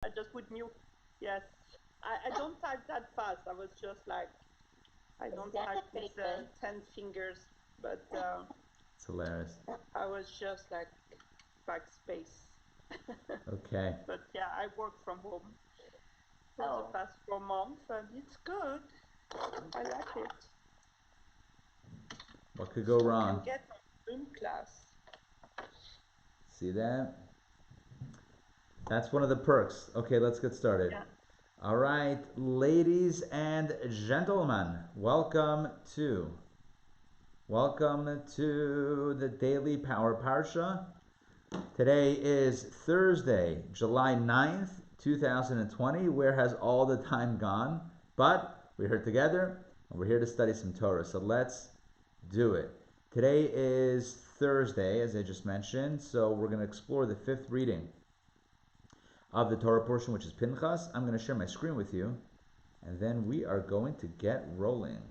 I just put new. Yes. I don't type that fast. I was just like, I don't type with 10 fingers, but It's hilarious. I was just like backspace. Okay. But yeah, I work from home for the past 4 months, and it's good. I like it. What could go wrong? I can get my Zoom class. See that? That's one of the perks. Okay, let's get started. Yeah. All right, ladies and gentlemen, welcome to the Daily Power Parsha. Today is Thursday, July 9th, 2020. Where has all the time gone? But we're here together, and we're here to study some Torah. So let's do it. Today is Thursday, as I just mentioned, so we're going to explore the fifth reading of the Torah portion, which is Pinchas. I'm going to share my screen with you, and then we are going to get rolling.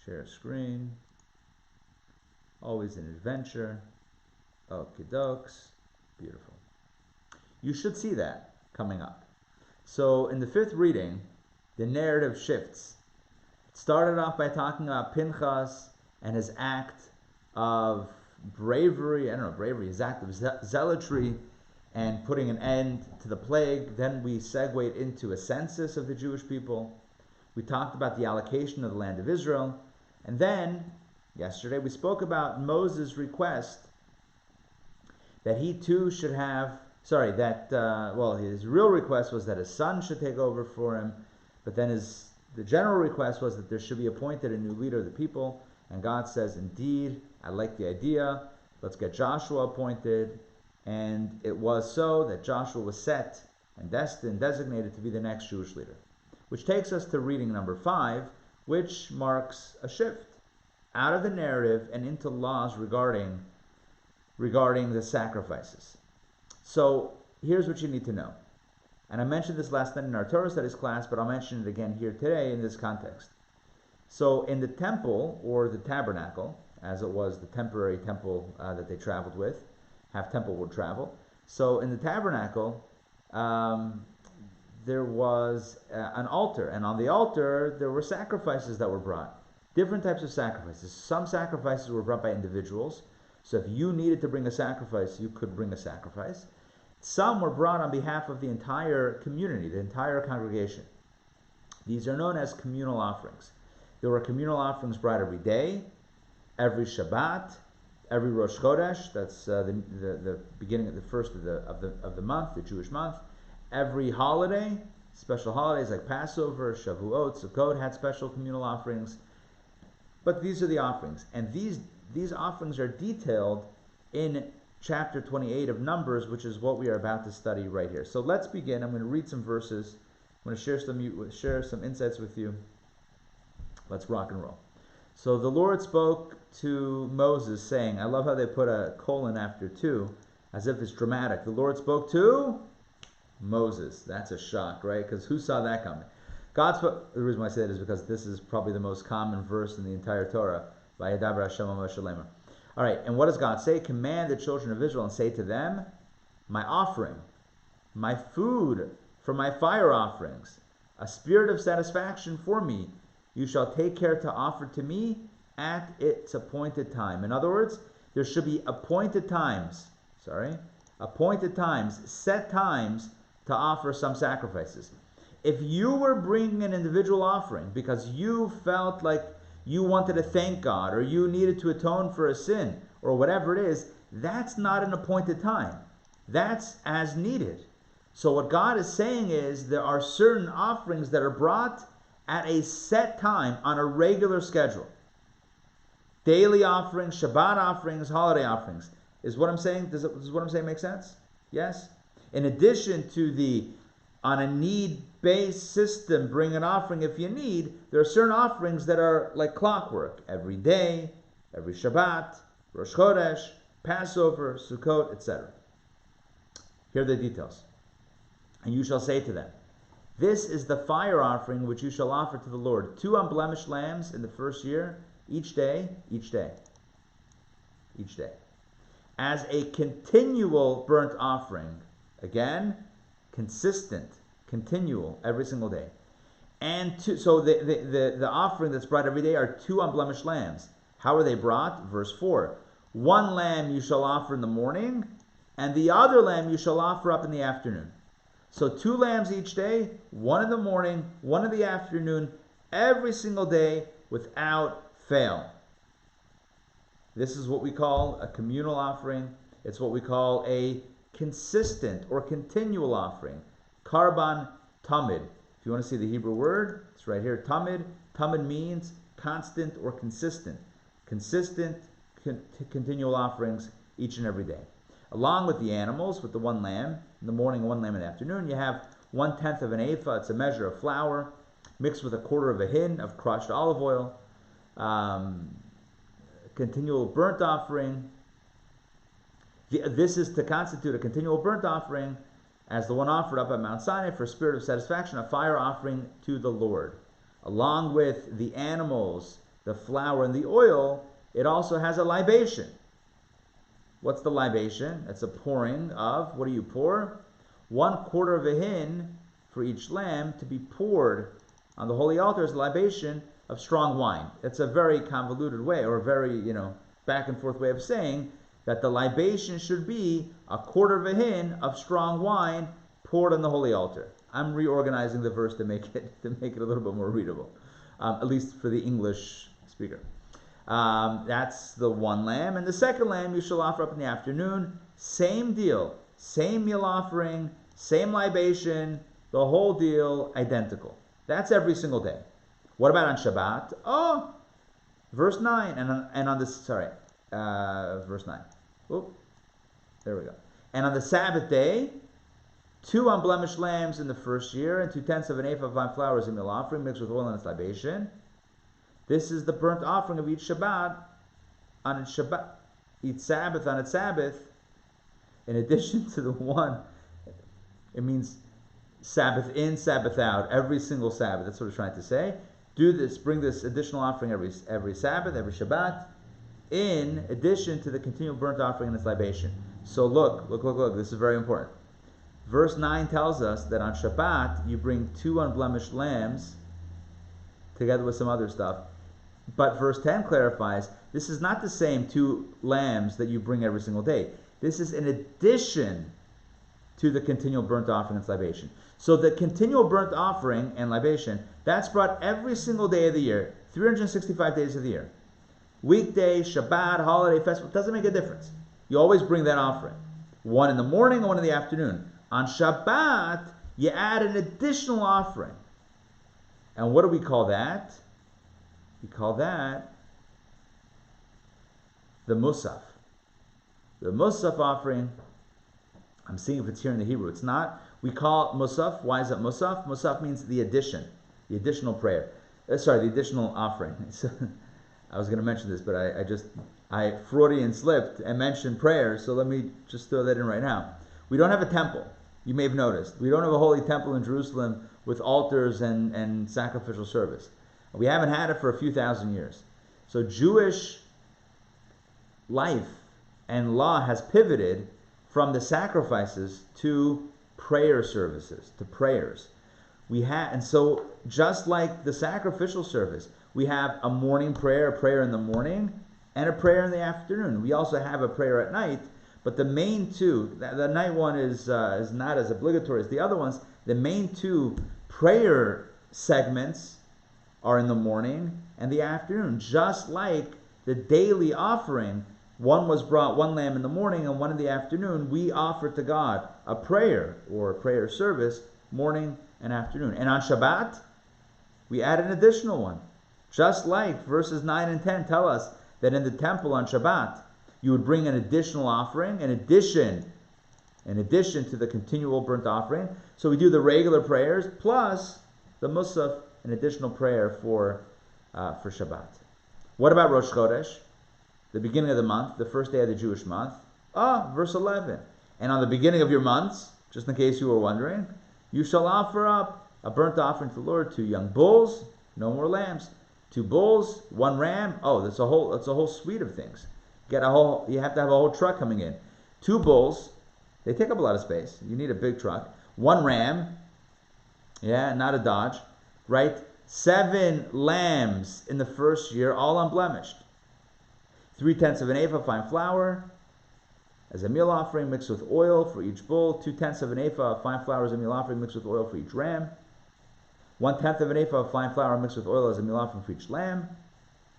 Share screen. Always an adventure. Okie dokes. Beautiful. You should see that coming up. So in the fifth reading, the narrative shifts. It started off by talking about Pinchas and his act of bravery. I don't know, bravery, his act of zealotry and putting an end to the plague. Then we segued into a census of the Jewish people. We talked about the allocation of the land of Israel. And then, yesterday, we spoke about Moses' request that he too should have, his real request was that his son should take over for him, but then the general request was that there should be appointed a new leader of the people, and God says, indeed, I like the idea, let's get Joshua appointed, and it was so that Joshua was set and designated to be the next Jewish leader. Which takes us to reading number 5, which marks a shift out of the narrative and into laws regarding the sacrifices. So here's what you need to know. And I mentioned this last night in our Torah studies class, but I'll mention it again here today in this context. So in the temple, or the tabernacle, as it was the temporary temple that they traveled with, half temple would travel. So in the tabernacle, there was an altar, and on the altar there were sacrifices that were brought. Different types of sacrifices. Some sacrifices were brought by individuals. So if you needed to bring a sacrifice, you could bring a sacrifice. Some were brought on behalf of the entire community, the entire congregation. These are known as communal offerings. There were communal offerings brought every day, every Shabbat, every Rosh Chodesh. That's the beginning of the first of the month, the Jewish month. Every holiday, special holidays like Passover, Shavuot, Sukkot had special communal offerings. But these are the offerings, and these offerings are detailed in chapter 28 of Numbers, which is what we are about to study right here. So let's begin. I'm going to read some verses. I'm going to share some insights with you. Let's rock and roll. So the Lord spoke to Moses, saying, I love how they put a colon after 2, as if it's dramatic. The Lord spoke to Moses. That's a shock, right? Because who saw that coming? God spoke. The reason why I say that is because this is probably the most common verse in the entire Torah. Vayedaber Hashem Moshe Lemor. All right, and what does God say? Command the children of Israel and say to them, my offering, my food for my fire offerings, a spirit of satisfaction for me, you shall take care to offer to me at its appointed time. In other words, there should be appointed times, set times to offer some sacrifices. If you were bringing an individual offering because you felt like you wanted to thank God, or you needed to atone for a sin, or whatever it is, that's not an appointed time. That's as needed. So what God is saying is there are certain offerings that are brought at a set time on a regular schedule. Daily offerings, Shabbat offerings, holiday offerings. Is what I'm saying? Does what I'm saying make sense? Yes? In addition to the on a need-based system, bring an offering if you need, there are certain offerings that are like clockwork. Every day, every Shabbat, Rosh Chodesh, Passover, Sukkot, etc. Here are the details. And you shall say to them, this is the fire offering which you shall offer to the Lord. 2 unblemished lambs in the first year, each day, as a continual burnt offering. Again, consistent, continual, every single day. And so the offering that's brought every day are 2 unblemished lambs. How are they brought? Verse 4. 1 lamb you shall offer in the morning, and the other lamb you shall offer up in the afternoon. So 2 lambs each day, 1 in the morning, 1 in the afternoon, every single day without fail. This is what we call a communal offering. It's what we call a consistent or continual offering. Karban tamid. If you want to see the Hebrew word, it's right here. Tamid. Tamid means constant or consistent. Consistent, continual offerings each and every day. Along with the animals, with the 1 lamb in the morning, 1 lamb in the afternoon, you have 1/10 of an ephah. It's a measure of flour mixed with 1/4 of a hin of crushed olive oil. Continual burnt offering. This is to constitute a continual burnt offering as the one offered up at Mount Sinai for spirit of satisfaction, a fire offering to the Lord. Along with the animals, the flour, and the oil, it also has a libation. What's the libation? It's a pouring of, what do you pour? 1/4 of a hin for each lamb to be poured on the holy altar as a libation of strong wine. It's a very convoluted way, or a very, back and forth way of saying that the libation should be 1/4 of a hin of strong wine poured on the holy altar. I'm reorganizing the verse to make it a little bit more readable, at least for the English speaker. That's the 1 lamb. And the 2nd lamb you shall offer up in the afternoon. Same deal. Same meal offering. Same libation. The whole deal identical. That's every single day. What about on Shabbat? Oh, verse 9. Verse 9. Oh, there we go. And on the Sabbath day, 2 unblemished lambs in the first year, and 2/10 of an ephah of fine flour as a meal offering mixed with oil and its libation. This is the burnt offering of each Shabbat on its Shabbat, each Sabbath on its Sabbath. In addition to the one, it means Sabbath in, Sabbath out, every single Sabbath. That's what it's trying to say. Do this, bring this additional offering every Sabbath, every Shabbat, in addition to the continual burnt offering and its libation. So look. This is very important. Verse 9 tells us that on Shabbat you bring 2 unblemished lambs together with some other stuff. But verse 10 clarifies this is not the same 2 lambs that you bring every single day. This is in addition to the continual burnt offering and its libation. So the continual burnt offering and libation, that's brought every single day of the year, 365 days of the year. Weekday, Shabbat, holiday, festival, doesn't make a difference. You always bring that offering. 1 in the morning and 1 in the afternoon. On Shabbat, you add an additional offering. And what do we call that? We call that the Musaf. The Musaf offering, I'm seeing if it's here in the Hebrew. It's not. We call it Musaf. Why is it Musaf? Musaf means the addition, the additional prayer. The additional offering. I was going to mention this, but I Freudian slipped and mentioned prayer, so let me just throw that in right now. We don't have a temple. You may have noticed. We don't have a holy temple in Jerusalem with altars and sacrificial service. We haven't had it for a few thousand years. So Jewish life and law has pivoted from the sacrifices to prayer services, to prayers. And so just like the sacrificial service, we have a morning prayer, a prayer in the morning, and a prayer in the afternoon. We also have a prayer at night, but the main 2, the night one is not as obligatory as the other ones. The main 2 prayer segments are in the morning and the afternoon, just like the daily offering. One was brought 1 lamb in the morning and 1 in the afternoon. We offer to God a prayer or a prayer service morning and afternoon. And on Shabbat, we add an additional one. Just like verses 9 and 10 tell us that in the temple on Shabbat, you would bring an additional offering, in addition to the continual burnt offering. So we do the regular prayers plus the Musaf, an additional prayer for Shabbat. What about Rosh Chodesh, the beginning of the month, the first day of the Jewish month? Verse 11. And on the beginning of your months, just in case you were wondering, you shall offer up a burnt offering to the Lord, 2 young bulls, no more lambs, 2 bulls, 1 ram. That's a whole suite of things. You have to have a whole truck coming in. 2 bulls, they take up a lot of space. You need a big truck. 1 ram, yeah, not a Dodge, right? 7 lambs in the first year, all unblemished. 3/10 of an ephah of fine flour as a meal offering mixed with oil for each bull. 2/10 of an ephah of fine flour as a meal offering mixed with oil for each ram. 1/10 of an ephah of fine flour mixed with oil as a meal offering for each lamb.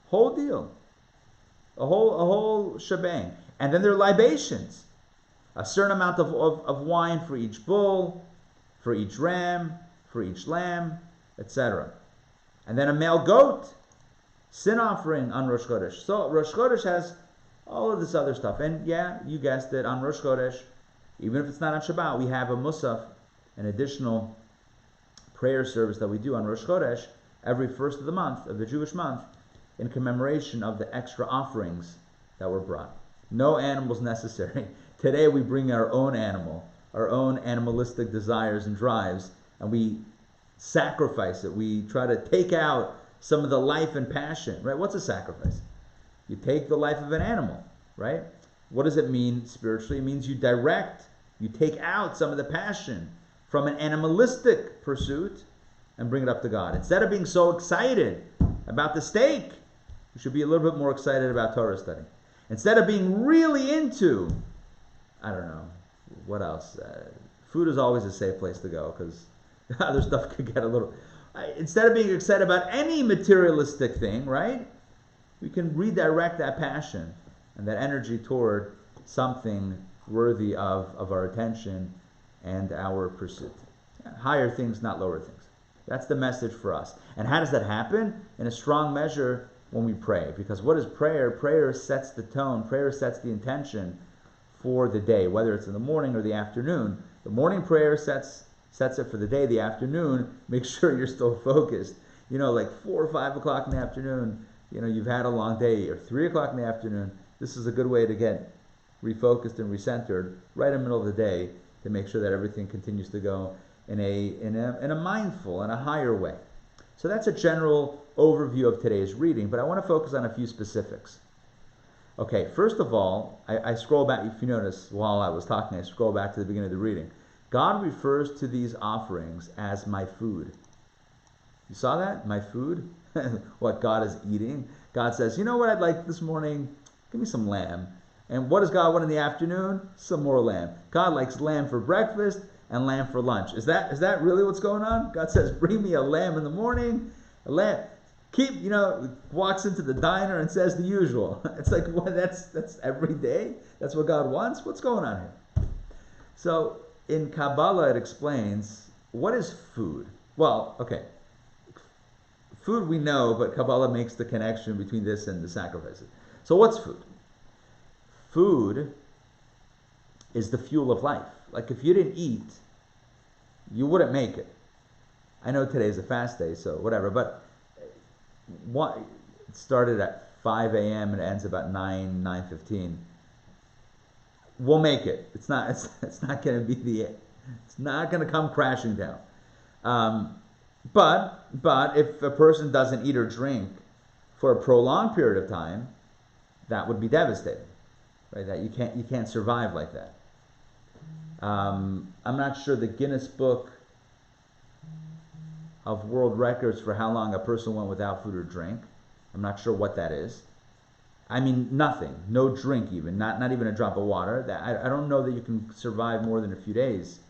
Whole deal. A whole shebang. And then there are libations. A certain amount of wine for each bull, for each ram, for each lamb, etc. And then a male goat, sin offering on Rosh Chodesh. So Rosh Chodesh has all of this other stuff. And yeah, you guessed it, on Rosh Chodesh, even if it's not on Shabbat, we have a musaf, an additional prayer service that we do on Rosh Chodesh every first of the month, of the Jewish month, in commemoration of the extra offerings that were brought. No animals necessary. Today we bring our own animal, our own animalistic desires and drives, and we sacrifice it. We try to take out some of the life and passion, right? What's a sacrifice? You take the life of an animal, right? What does it mean spiritually? It means you take out some of the passion from an animalistic pursuit and bring it up to God. Instead of being so excited about the steak, you should be a little bit more excited about Torah study. Instead of being really into, I don't know, what else? Food is always a safe place to go because other stuff could get a little... Instead of being excited about any materialistic thing, right? We can redirect that passion and that energy toward something worthy of our attention and our pursuit. Higher things, not lower things. That's the message for us. And how does that happen? In a strong measure when we pray. Because what is prayer? Prayer sets the tone. Prayer sets the intention for the day, whether it's in the morning or the afternoon. The morning prayer sets it for the day. The afternoon, make sure you're still focused. Like 4 or 5 o'clock in the afternoon, you've had a long day, or 3 o'clock in the afternoon. This is a good way to get refocused and recentered right in the middle of the day to make sure that everything continues to go in a mindful and a higher way. So that's a general overview of today's reading, but I want to focus on a few specifics. Okay, first of all, I scroll back. If you notice, while I was talking, I scroll back to the beginning of the reading. God refers to these offerings as my food. You saw that? My food? What God is eating. God says, you know what I'd like this morning? Give me some lamb. And what does God want in the afternoon? Some more lamb. God likes lamb for breakfast and lamb for lunch. Is that really what's going on? God says, bring me a lamb in the morning, a lamb. Walks into the diner and says the usual. It's like, what? That's every day? That's what God wants? What's going on here? So in Kabbalah it explains, what is food? Well, okay. Food we know, but Kabbalah makes the connection between this and the sacrifices. So what's food? Food is the fuel of life. Like if you didn't eat, you wouldn't make it. I know today's a fast day, so whatever, but it started at 5 a.m. and it ends about 9:15. We'll make it. It's not going to be it's not going to come crashing down. But if a person doesn't eat or drink for a prolonged period of time, that would be devastating, right? That you can't survive like that. I'm not sure the Guinness Book of World Records for how long a person went without food or drink. I'm not sure what that is. I mean, nothing, no drink even, not even a drop of water. I don't know that you can survive more than a few days,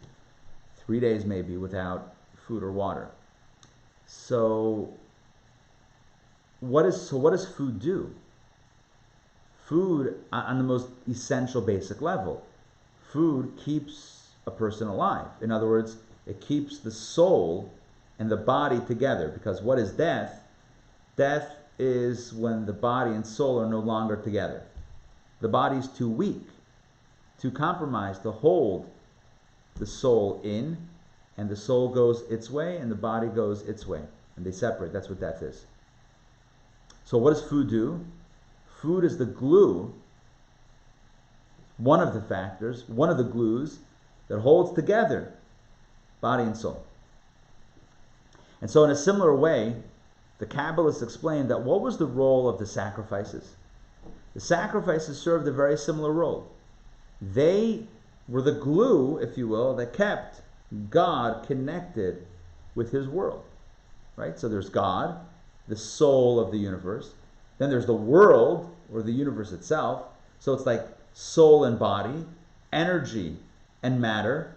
3 days maybe, without food or water. So what does food do? Food, on the most essential basic level, food keeps a person alive. In other words, it keeps the soul and the body together. Because what is death? Death is when the body and soul are no longer together. The body's too weak, too compromised to hold the soul in, and the soul goes its way and the body goes its way, and they separate. That's what death is. So what does food do? Food is the glue, one of the factors, one of the glues that holds together body and soul. And so in a similar way, the Kabbalists explained that what was the role of the sacrifices? The sacrifices served a very similar role. They were the glue, if you will, that kept God connected with his world, right? So there's God, the soul of the universe. Then there's the world, or the universe itself. So it's like soul and body, energy and matter.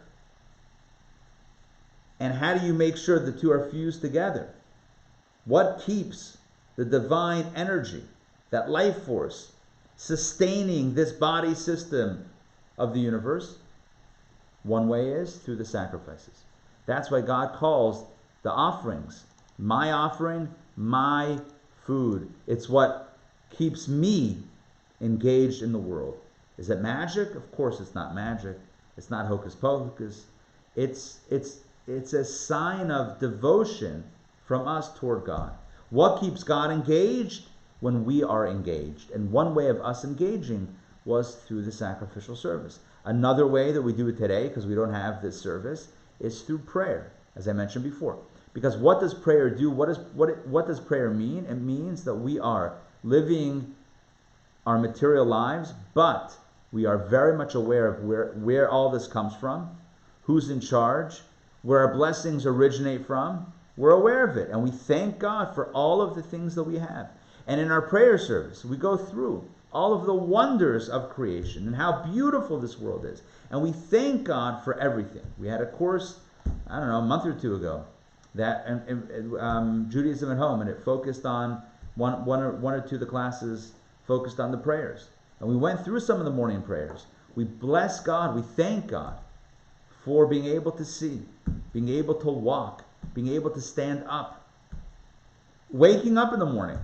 And how do you make sure the two are fused together? What keeps the divine energy, that life force, sustaining this body system of the universe? One way is through the sacrifices. That's why God calls the offerings my offering, my food. It's what keeps me engaged in the world. Is it magic? Of course it's not magic. It's not hocus pocus. It's a sign of devotion from us toward God. What keeps God engaged? When we are engaged. And one way of us engaging was through the sacrificial service. Another way that we do it today, because we don't have this service, is through prayer, as I mentioned before. Because what does prayer do? What does prayer mean? It means that we are living our material lives, but we are very much aware of where all this comes from, who's in charge, where our blessings originate from. We're aware of it, and we thank God for all of the things that we have. And in our prayer service, we go through all of the wonders of creation and how beautiful this world is. And we thank God for everything. We had a course, I don't know, a month or two ago, that Judaism at Home, and it focused on one or two of the classes focused on the prayers. And we went through some of the morning prayers. We bless God, we thank God for being able to see, being able to walk, being able to stand up, waking up in the morning.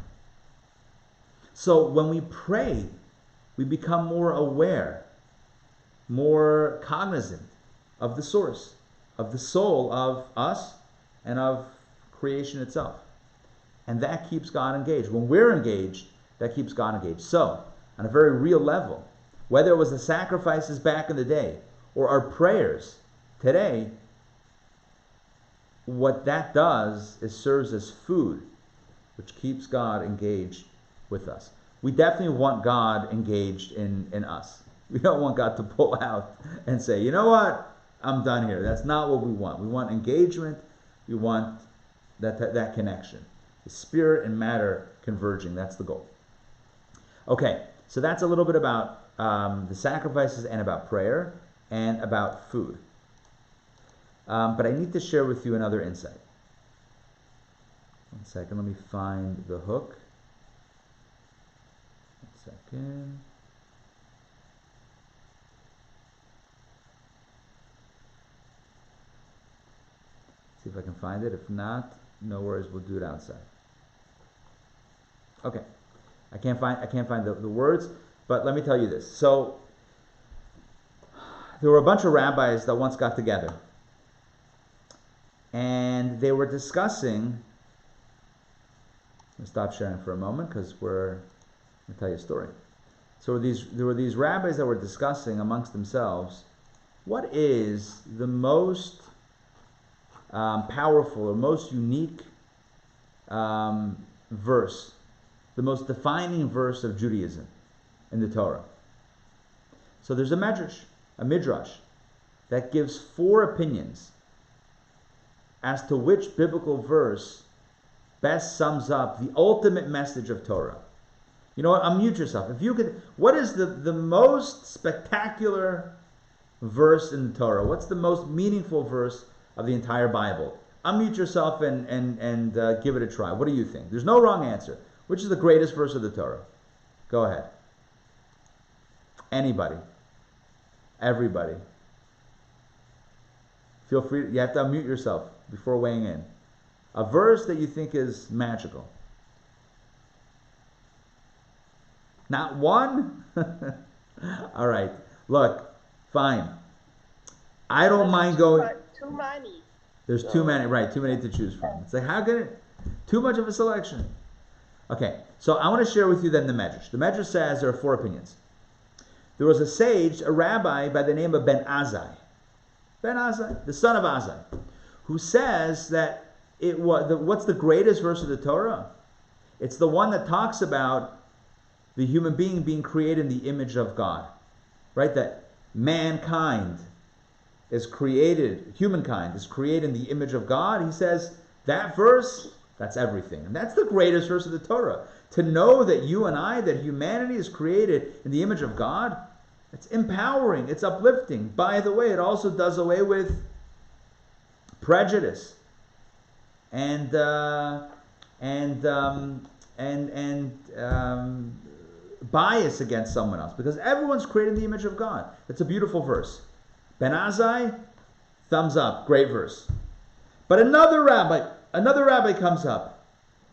So when we pray, we become more aware, more cognizant of the source, of the soul of us and of creation itself. And that keeps God engaged. When we're engaged, that keeps God engaged. So, on a very real level, whether it was the sacrifices back in the day or our prayers today, what that does is serves as food, which keeps God engaged with us. We definitely want God engaged in us. We don't want God to pull out and say, you know what, I'm done here. That's not what we want. We want engagement. We want that connection. The spirit and matter converging. That's the goal. Okay, so that's a little bit about the sacrifices and about prayer and about food. But I need to share with you another insight. One second, let me find the hook. One second. See if I can find it. If not, no worries, we'll do it outside. Okay. I can't find the words, but let me tell you this. So there were a bunch of rabbis that once got together, and they were discussing. I'll stop sharing for a moment because I'm going to tell you a story. So there were these rabbis that were discussing amongst themselves, what is the most powerful or most unique verse, the most defining verse of Judaism in the Torah. So there's a midrash that gives 4 opinions as to which biblical verse best sums up the ultimate message of Torah. You know what? Unmute yourself. If you could, what is the most spectacular verse in the Torah? What's the most meaningful verse of the entire Bible? Unmute yourself and give it a try. What do you think? There's no wrong answer. Which is the greatest verse of the Torah? Go ahead. Anybody. Everybody. Feel free. You have to unmute yourself before weighing in. A verse that you think is magical. Not one? All right. Look, fine. I don't mind going. Too many. There's too many, right? Too many to choose from. It's like, how could it? Too much of a selection. Okay, so I want to share with you then the Medrash. The Medrash says there are 4 opinions. There was a sage, a rabbi by the name of Ben Azai, the son of Azai, who says that what's the greatest verse of the Torah? It's the one that talks about the human being created in the image of God, right? That mankind is created, humankind is created in the image of God, he says that verse, that's everything. And that's the greatest verse of the Torah. To know that you and I, that humanity is created in the image of God, it's empowering, it's uplifting. By the way, it also does away with prejudice and bias against someone else, because everyone's created in the image of God. It's a beautiful verse. Ben Azai, thumbs up, great verse. But another rabbi comes up.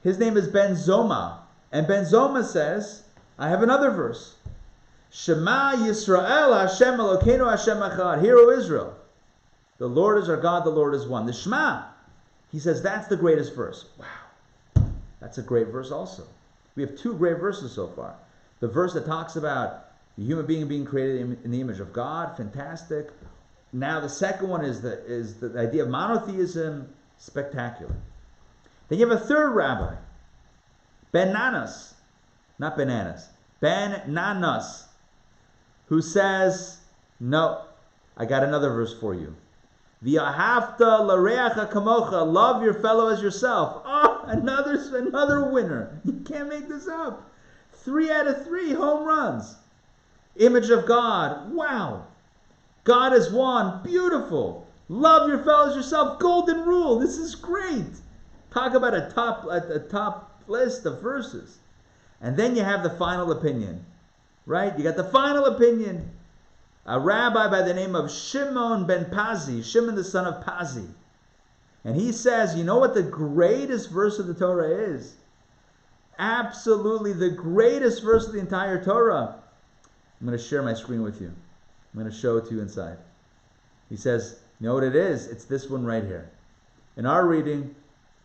His name is Ben Zoma, and Ben Zoma says, I have another verse. Shema Yisrael Hashem Elokeinu Hashem Echad. Hear, O Israel, the Lord is our God, the Lord is one. The Shema, he says, that's the greatest verse. Wow, that's a great verse also. We have two great verses so far. The verse that talks about the human being created in the image of God, fantastic. Now the second one is the idea of monotheism, spectacular. Then you have a third rabbi, Ben Nanas, not bananas, Ben Nanas, who says, no, I got another verse for you. V'ahavta l'reacha kamocha, love your fellow as yourself. Oh, another winner. You can't make this up. 3 out of 3 home runs. Image of God. Wow. God is one. Beautiful. Love your fellow as yourself. Golden rule. This is great. Talk about a top list of verses. And then you have the final opinion. Right? You got the final opinion. A rabbi by the name of Shimon ben Pazi. Shimon the son of Pazi. And he says, you know what the greatest verse of the Torah is? Absolutely the greatest verse of the entire Torah. I'm going to share my screen with you. I'm going to show it to you inside. He says, you know what it is? It's this one right here. In our reading,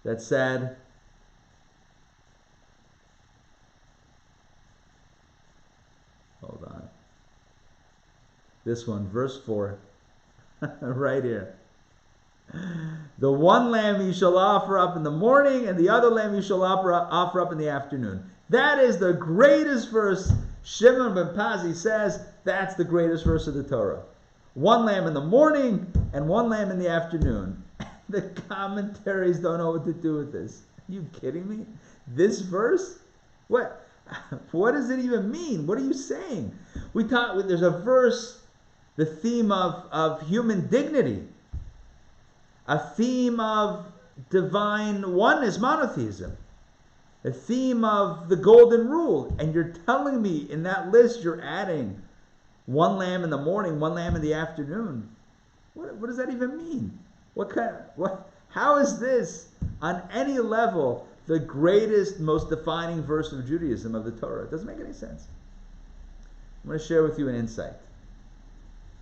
that said, hold on. This one, verse 4, right here. The one lamb you shall offer up in the morning, and the other lamb you shall offer up in the afternoon. That is the greatest verse. Shimon ben Pazi says that's the greatest verse of the Torah. One lamb in the morning and one lamb in the afternoon. The commentaries don't know what to do with this. Are you kidding me? This verse? What does it even mean? What are you saying? There's a verse, the theme of human dignity. A theme of divine oneness, monotheism. A theme of the golden rule. And you're telling me in that list you're adding one lamb in the morning, one lamb in the afternoon. What does that even mean? How is this on any level the greatest, most defining verse of Judaism, of the Torah? It doesn't make any sense. I'm going to share with you an insight.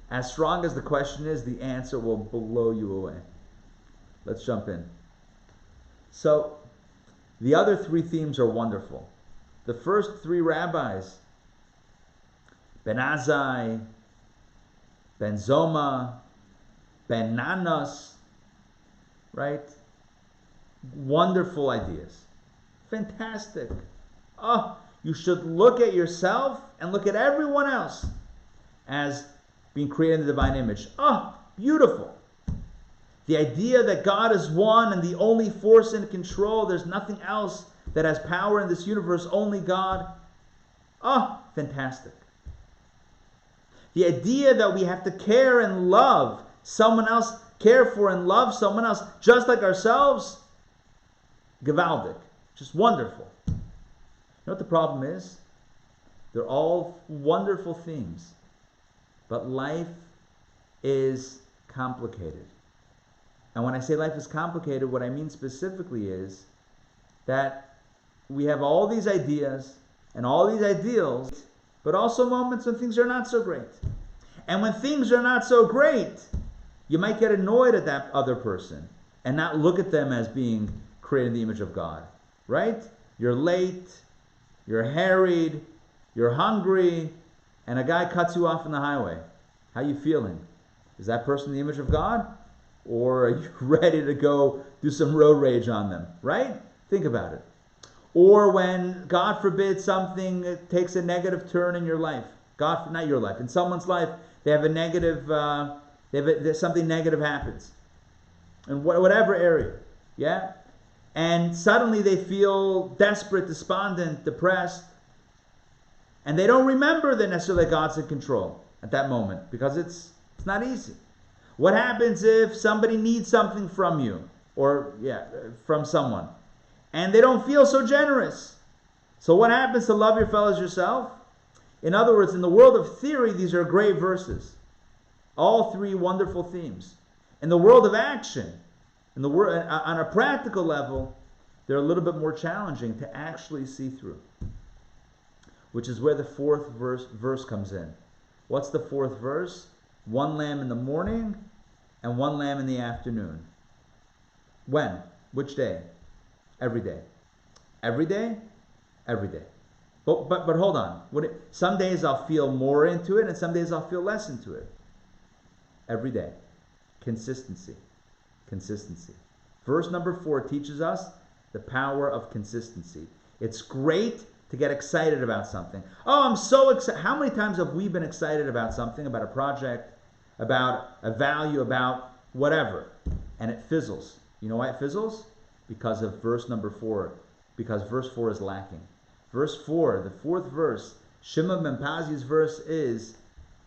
As strong as the question is, the answer will blow you away. Let's jump in. So, the other 3 themes are wonderful. The first 3 rabbis, Ben Azai, Ben Zoma, Ben Nanas, right? Wonderful ideas. Fantastic. Oh, you should look at yourself and look at everyone else as being created in the divine image. Oh, beautiful. The idea that God is one and the only force in control, there's nothing else that has power in this universe, only God. Oh, fantastic. The idea that we have to care and love someone else, care for and love someone else just like ourselves, gewaldic, just wonderful. You know what the problem is? They're all wonderful themes, but life is complicated. And when I say life is complicated, what I mean specifically is that we have all these ideas and all these ideals, but also moments when things are not so great. And when things are not so great, you might get annoyed at that other person and not look at them as being created in the image of God, right? You're late, you're harried, you're hungry, and a guy cuts you off on the highway. How you feeling? Is that person the image of God? Or are you ready to go do some road rage on them, right? Think about it. Or when, God forbid, something takes a negative turn in your life. Not your life. In someone's life, they have a negative There's something negative happens. In whatever area. Yeah? And suddenly they feel desperate, despondent, depressed. And they don't remember that necessarily God's in control at that moment, because it's not easy. What happens if somebody needs something from you, or from someone, and they don't feel so generous? So what happens to love your fellows yourself? In other words, in the world of theory, these are great verses. All three wonderful themes. In the world of action, in the world, on a practical level, they're a little bit more challenging to actually see through. Which is where the fourth verse comes in. What's the fourth verse? 1 lamb in the morning and 1 lamb in the afternoon. When? Which day? Every day. Every day? Every day. But hold on. Some days I'll feel more into it, and some days I'll feel less into it. Every day. Consistency. Consistency. Verse number 4 teaches us the power of consistency. It's great to get excited about something. Oh, I'm so excited. How many times have we been excited about something, about a project, about a value, about whatever, and it fizzles? You know why it fizzles? Because of verse number 4. Because verse 4 is lacking. Verse 4, the fourth verse, Shimon ben Pazi's verse is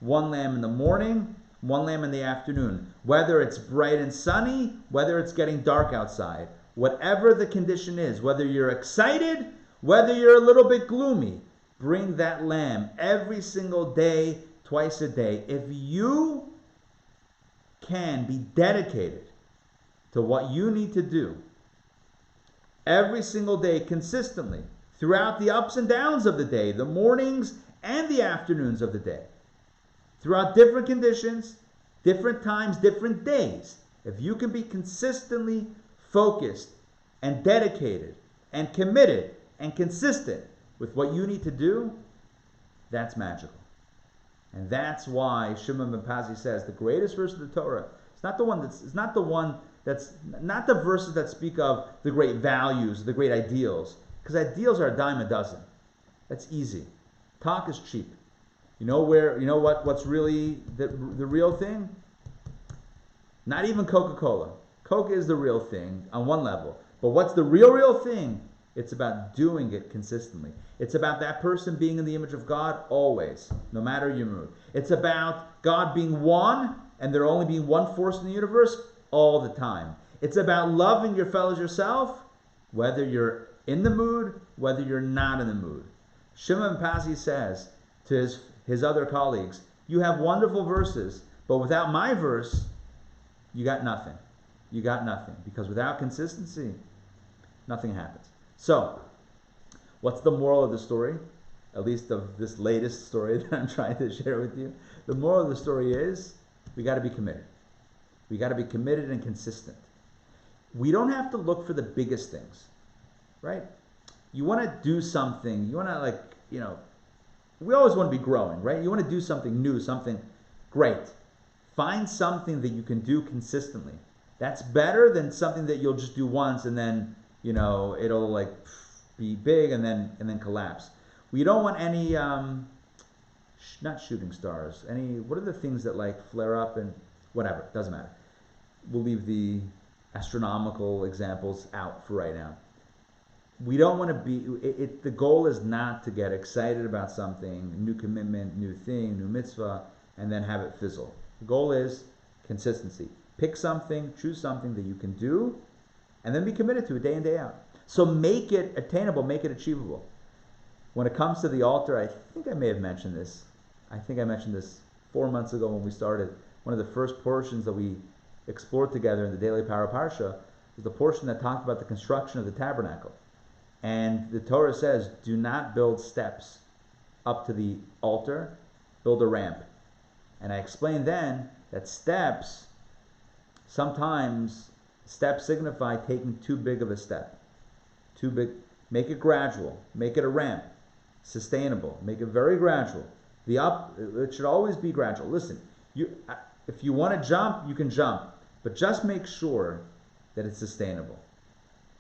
1 lamb in the morning, 1 lamb in the afternoon. Whether it's bright and sunny, whether it's getting dark outside, whatever the condition is, whether you're excited, whether you're a little bit gloomy, bring that lamb every single day, twice a day. If you can be dedicated to what you need to do every single day consistently, throughout the ups and downs of the day, the mornings and the afternoons of the day, throughout different conditions, different times, different days, if you can be consistently focused and dedicated and committed and consistent with what you need to do, that's magical. And that's why Shimon ben Pazi says the greatest verse of the Torah, it's not the verses that speak of the great values, the great ideals, because ideals are a dime a dozen. That's easy. Talk is cheap. You know what's really the real thing? Not even Coca-Cola. Coke is the real thing on one level. But what's the real thing? It's about doing it consistently. It's about that person being in the image of God always, no matter your mood. It's about God being one, and there only being one force in the universe all the time. It's about loving your fellows yourself, whether you're in the mood, whether you're not in the mood. Shimon ben Pazi says to his other colleagues, you have wonderful verses, but without my verse, you got nothing. You got nothing. Because without consistency, nothing happens. So, what's the moral of the story? At least of this latest story that I'm trying to share with you. The moral of the story is, we got to be committed. We got to be committed and consistent. We don't have to look for the biggest things. Right? You want to do something, you want to we always want to be growing, right? You want to do something new, something great. Find something that you can do consistently. That's better than something that you'll just do once and then, it'll be big and then collapse. We don't want any, not shooting stars, what are the things that flare up and whatever, doesn't matter. We'll leave the astronomical examples out for right now. We don't want to be, the goal is not to get excited about something, new commitment, new thing, new mitzvah, and then have it fizzle. The goal is consistency. Pick something, choose something that you can do, and then be committed to it day in, day out. So make it attainable, make it achievable. When it comes to the altar, I think I may have mentioned this. I think I mentioned this 4 months ago when we started. One of the first portions that we explored together in the Daily Power Parsha was the portion that talked about the construction of the Tabernacle. And the Torah says, do not build steps up to the altar, build a ramp. And I explained then that sometimes steps signify taking too big of a step. Too big. Make it gradual. Make it a ramp. Sustainable. Make it very gradual. It should always be gradual. Listen, if you want to jump, you can jump. But just make sure that it's sustainable.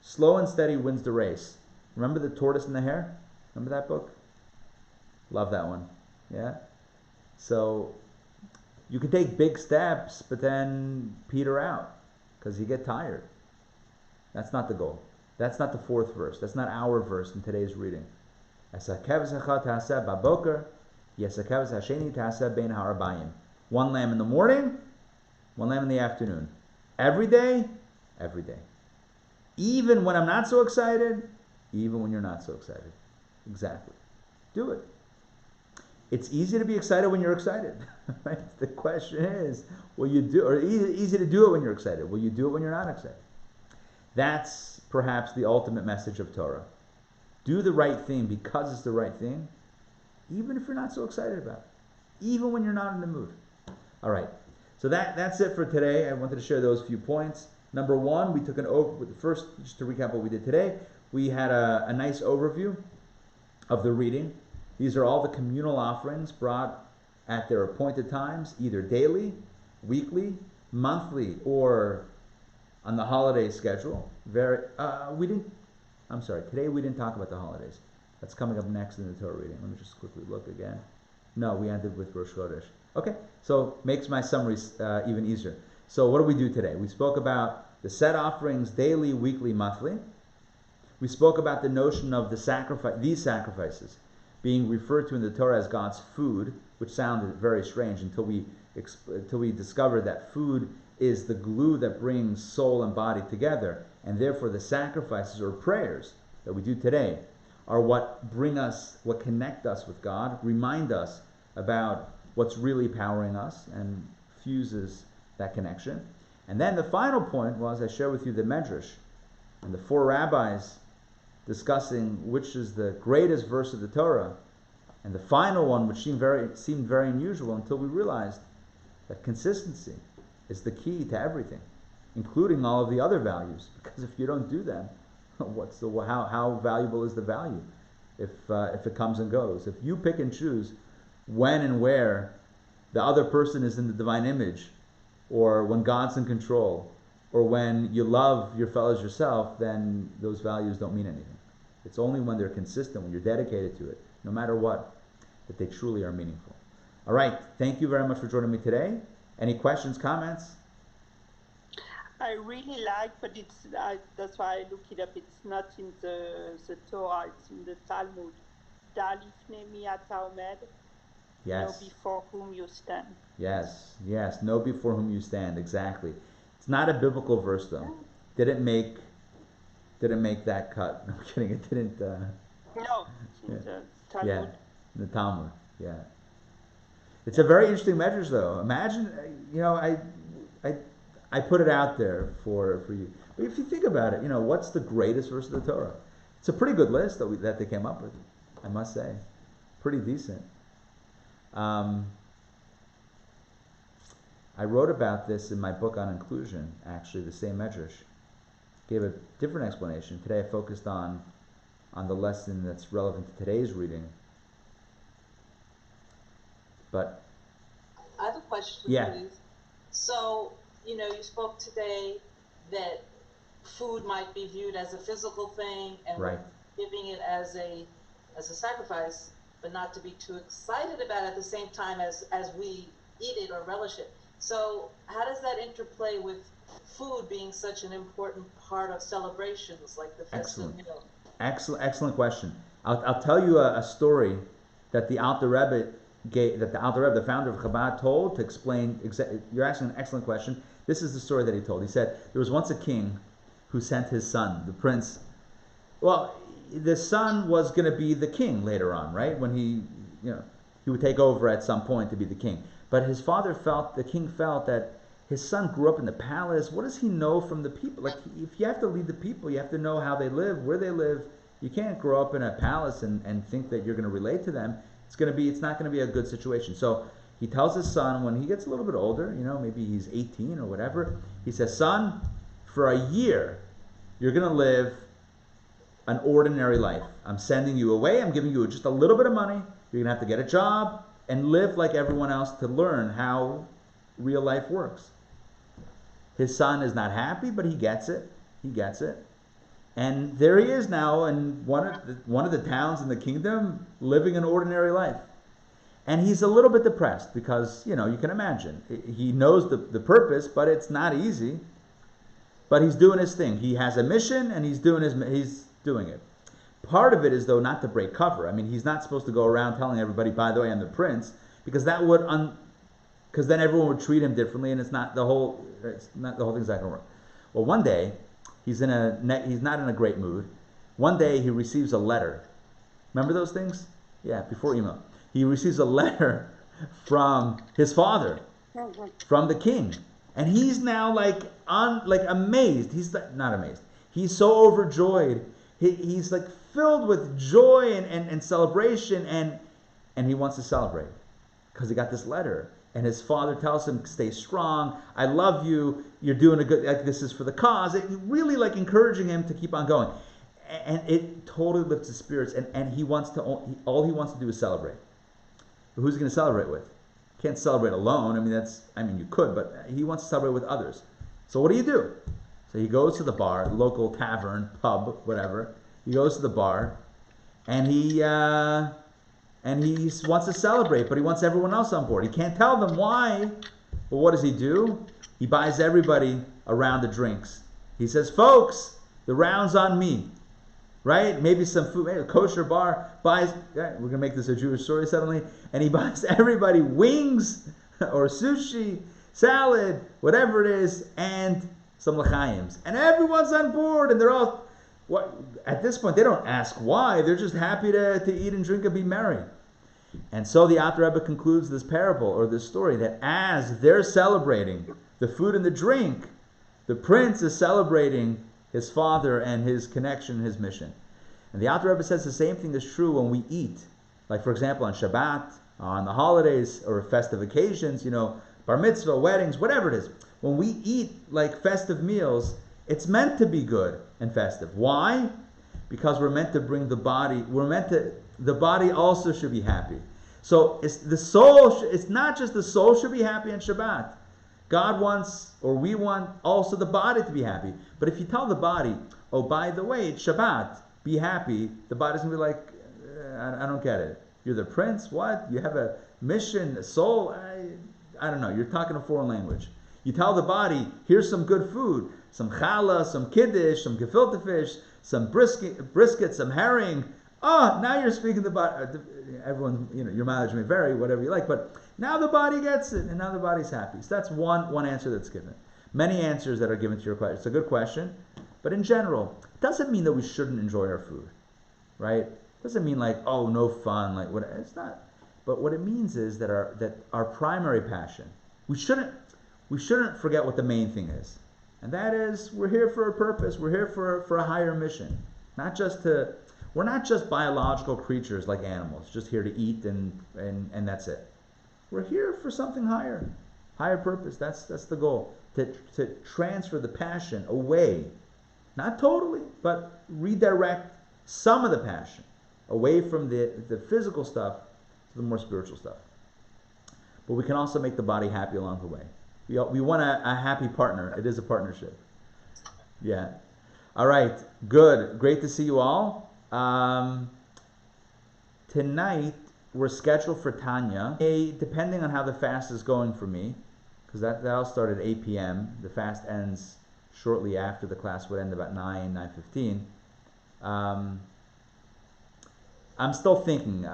Slow and steady wins the race. Remember the Tortoise and the Hare? Remember that book? Love that one. Yeah? So, You can take big steps, but then peter out because you get tired. That's not the goal. That's not the fourth verse. That's not our verse in today's reading. One lamb in the morning, one lamb in the afternoon. Every day, every day. Even when I'm not so excited, even when you're not so excited. Exactly. Do it. It's easy to be excited when you're excited. Right? The question is, will you do, or easy to do it when you're excited. Will you do it when you're not excited? That's perhaps the ultimate message of Torah. Do the right thing because it's the right thing, even if you're not so excited about it. Even when you're not in the mood. All right. So that's it for today. I wanted to share those few points. Number one, we took first, just to recap what we did today, we had a nice overview of the reading. These are all the communal offerings brought at their appointed times, either daily, weekly, monthly, or on the holiday schedule. Today we didn't talk about the holidays. That's coming up next in the Torah reading. Let me just quickly look again. No, we ended with Rosh Chodesh. Okay, so makes my summaries even easier. So what do we do today? We spoke about the set offerings daily, weekly, monthly. We spoke about the notion of these sacrifices being referred to in the Torah as God's food, which sounded very strange until we discovered that food is the glue that brings soul and body together, and therefore the sacrifices or prayers that we do today are what connect us with God, remind us about what's really powering us, and fuses that connection. And then the final point was, I shared with you the Medrash and the four rabbis discussing which is the greatest verse of the Torah, and the final one, which seemed very unusual until we realized that consistency is the key to everything, including all of the other values. Because if you don't do them, how valuable is the value if it comes and goes? If you pick and choose when and where the other person is in the divine image, or when God's in control, or when you love your fellows yourself, then those values don't mean anything. It's only when they're consistent, when you're dedicated to it, no matter what, that they truly are meaningful. All right, thank you very much for joining me today. Any questions, comments? I really like, but that's why I look it up. It's not in the Torah, it's in the Talmud. Dalifne mi ata omed. Yes. Know before whom you stand. Yes. Know before whom you stand. Exactly. It's not a biblical verse though. Didn't make that cut. No, I'm kidding. It didn't. No, it's in the Talmud. Yeah, the Talmud. Yeah. It's a very interesting measure though. Imagine, I put it out there for you. But if you think about it, what's the greatest verse of the Torah? It's a pretty good list that they came up with, I must say. Pretty decent. I wrote about this in my book on inclusion, actually, the same medrash. Gave a different explanation. Today I focused on the lesson that's relevant to today's reading. But I have a question, yeah. please. So, you spoke today that food might be viewed as a physical thing, and right. Giving it as a sacrifice, but not to be too excited about it at the same time as we eat it or relish it. So how does that interplay with food being such an important part of celebrations like the festive meal? Excellent question. I'll tell you a story that the Alter Rebbe the founder of Chabad, told to explain. You're asking an excellent question. This is the story that he told. He said there was once a king who sent his son, the prince. Well, the son was going to be the king later on, right? When he would take over at some point to be the king. But the king felt that his son grew up in the palace. What does he know from the people? Like, if you have to lead the people, you have to know how they live, where they live. You can't grow up in a palace and think that you're going to relate to them. It's not going to be a good situation. So he tells his son, when he gets a little bit older, maybe he's 18 or whatever, he says, son, for a year, you're going to live an ordinary life. I'm sending you away. I'm giving you just a little bit of money. You're going to have to get a job and live like everyone else to learn how real life works. His son is not happy, but he gets it. And there he is now in one of the towns in the kingdom, living an ordinary life. And he's a little bit depressed because, you can imagine. He knows the purpose, but it's not easy. But he's doing his thing. He has a mission, and he's doing it. Part of it is, though, not to break cover. I mean, he's not supposed to go around telling everybody, by the way, I'm the prince, because that would because then everyone would treat him differently, and it's not the whole thing's not going to work. Well, one day he's not in a great mood. One day he receives a letter. Remember those things? Yeah, before email. He receives a letter from his father, from the king, and he's now amazed. He's not amazed. He's so overjoyed. He's like filled with joy and celebration, and he wants to celebrate because he got this letter. And his father tells him, stay strong, I love you, you're doing a good, this is for the cause. It really encouraging him to keep on going. And it totally lifts his spirits, and he wants to, all he wants to do is celebrate. But who's he going to celebrate with? Can't celebrate alone. You could, but he wants to celebrate with others. So what do you do? So he goes to the bar, local tavern, pub, whatever. He goes to the bar, and he wants to celebrate, but he wants everyone else on board. He can't tell them why. But what does he do? He buys everybody a round of drinks. He says, folks, the round's on me. Right? Maybe some food, maybe a kosher bar buys, we're going to make this a Jewish story suddenly, and he buys everybody wings or sushi, salad, whatever it is, and some l'chaims. And everyone's on board, and they're all, at this point, they don't ask why. They're just happy to eat and drink and be merry. And so the Alter Rebbe concludes this parable, or this story, that as they're celebrating the food and the drink, the prince is celebrating his father and his connection, his mission. And the Alter Rebbe says the same thing is true when we eat. Like, for example, on Shabbat, on the holidays, or festive occasions, bar mitzvah, weddings, whatever it is. When we eat like festive meals, it's meant to be good and festive. Why? Because we're meant to bring the body, the body also should be happy. So it's not just the soul should be happy on Shabbat. God wants, or we want, also the body to be happy. But if you tell the body, oh, by the way, it's Shabbat, be happy, the body's going to be like, I don't get it. You're the prince? What? You have a mission, a soul? I don't know. You're talking a foreign language. You tell the body, here's some good food, some challah, some kiddush, some gefilte fish, some brisket, some herring. Oh, now you're speaking the body. Everyone, your mileage may vary, whatever you like, but now the body gets it, and now the body's happy. So that's one answer that's given. Many answers that are given to your question. It's a good question, but in general, it doesn't mean that we shouldn't enjoy our food, right? It doesn't mean no fun, what. It's not. But what it means is that our primary passion, we shouldn't forget what the main thing is, and that is we're here for a purpose. We're here for a higher mission, We're not just biological creatures like animals, just here to eat and that's it. We're here for something higher purpose. That's the goal. To transfer the passion away, not totally, but redirect some of the passion away from the physical stuff to the more spiritual stuff. But we can also make the body happy along the way. We want a happy partner. It is a partnership. Yeah. All right. Good. Great to see you all. Tonight we're scheduled for Tanya. Depending on how the fast is going for me, because that'll start at 8 p.m. The fast ends shortly after the class would end about 9:15. I'm still thinking.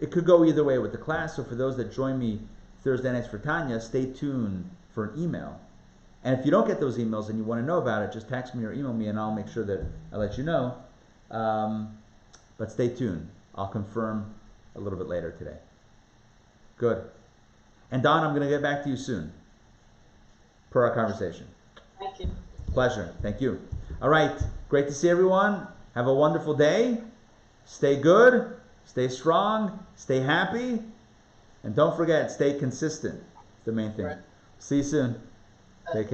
It could go either way with the class. So for those that join me Thursday nights for Tanya, stay tuned for an email. And if you don't get those emails and you want to know about it, just text me or email me, and I'll make sure that I let you know. But stay tuned. I'll confirm a little bit later today. Good. And Don, I'm going to get back to you soon per our conversation. Thank you. Pleasure. Thank you. All right. Great to see everyone. Have a wonderful day. Stay good. Stay strong. Stay happy. And don't forget, stay consistent. It's the main thing. Right. See you soon. Take care.